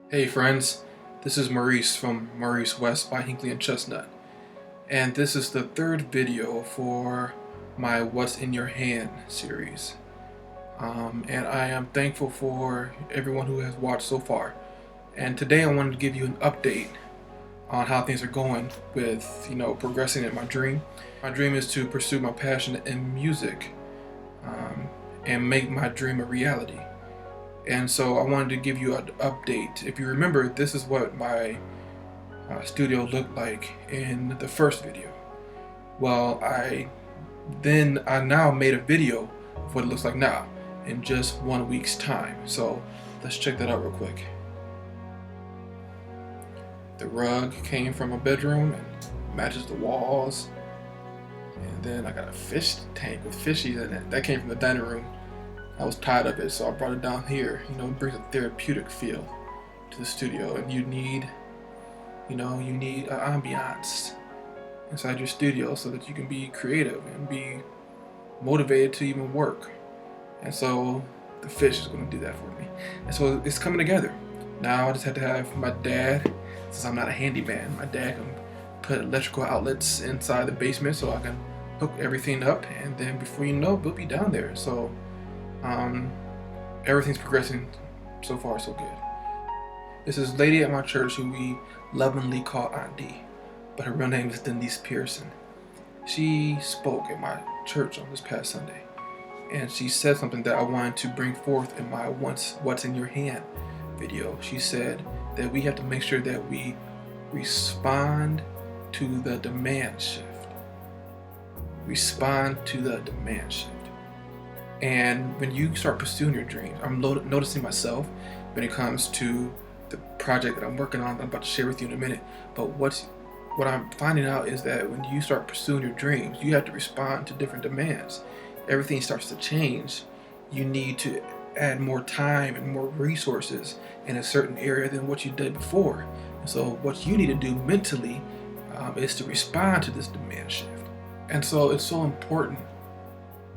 Hey friends, this is Maurice from Maurice West by Hinkley and Chestnut, and this is the third video for my What's in Your Hand series. And I am thankful for everyone who has watched so far. And today I wanted to give you an update on how things are going with, progressing in my dream. My dream is to pursue my passion in music and make my dream a reality. And so I wanted to give you an update. If you remember, this is what my studio looked like in the first video. Well, I now made a video of what it looks like now in just 1 week's time. So let's check that out real quick. The rug came from a bedroom and matches the walls. And then I got a fish tank with fishies in it. That came from the dining room. I was tired of it, so I brought it down here. It brings a therapeutic feel to the studio, and you need an ambiance inside your studio so that you can be creative and be motivated to even work. And so the fish is going to do that for me. And so it's coming together. Now I just have to have my dad, since I'm not a handyman, my dad can put electrical outlets inside the basement so I can hook everything up, and then before you know it, we'll be down there. So everything's progressing so far so good. This is a lady at my church who we lovingly call Aunt D, but her real name is Denise Pearson. She spoke at my church on this past Sunday, and she said something that I wanted to bring forth in my What's in Your Hand video. She said that we have to make sure that we respond to the demand shift. Respond to the demand shift. And when you start pursuing your dreams, I'm noticing myself when it comes to the project that I'm working on, I'm about to share with you in a minute. But what I'm finding out is that when you start pursuing your dreams, you have to respond to different demands. Everything starts to change. You need to add more time and more resources in a certain area than what you did before. And so what you need to do mentally is to respond to this demand shift. And so it's so important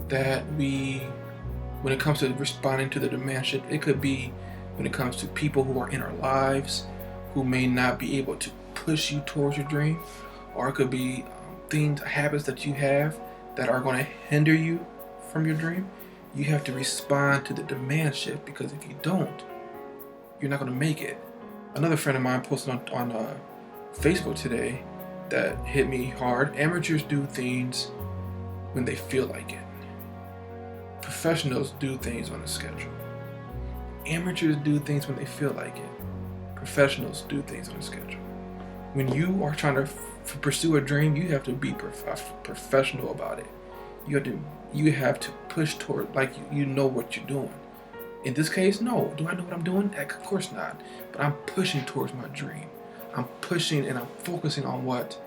that when it comes to responding to the demand shift, it could be when it comes to people who are in our lives who may not be able to push you towards your dream, or it could be habits that you have that are going to hinder you from your dream. You have to respond to the demand shift, because if you don't, you're not going to make it. Another friend of mine posted on Facebook today that hit me hard. Amateurs do things when they feel like it. Professionals do things on a schedule. Amateurs do things when they feel like it. Professionals do things on a schedule. When you are trying to pursue a dream, you have to be professional about it. You have to push toward, like you know what you're doing. In this case, no. Do I know what I'm doing? Of course not. But I'm pushing towards my dream. I'm pushing and I'm focusing on what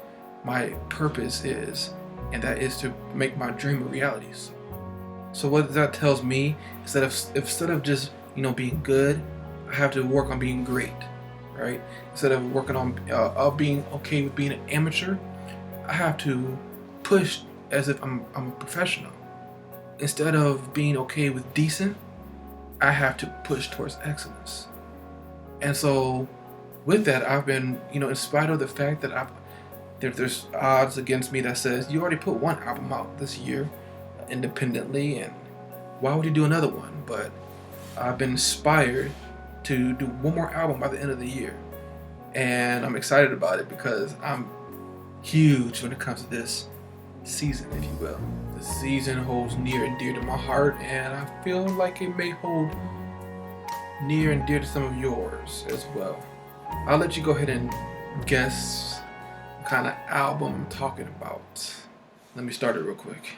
my purpose is, and that is to make my dream a reality. So what that tells me is that instead of just being good, I have to work on being great, right? Instead of working on being okay with being an amateur, I have to push as if I'm a professional. Instead of being okay with decent, I have to push towards excellence. And so with that, I've been, in spite of the fact that there's odds against me that says you already put one album out this year independently, and why would you do another one? But I've been inspired to do one more album by the end of the year, and I'm excited about it because I'm huge when it comes to this season, if you will. The season holds near and dear to my heart, and I feel like it may hold near and dear to some of yours as well. I'll let you go ahead and guess what kind of album I'm talking about. Let me start it real quick.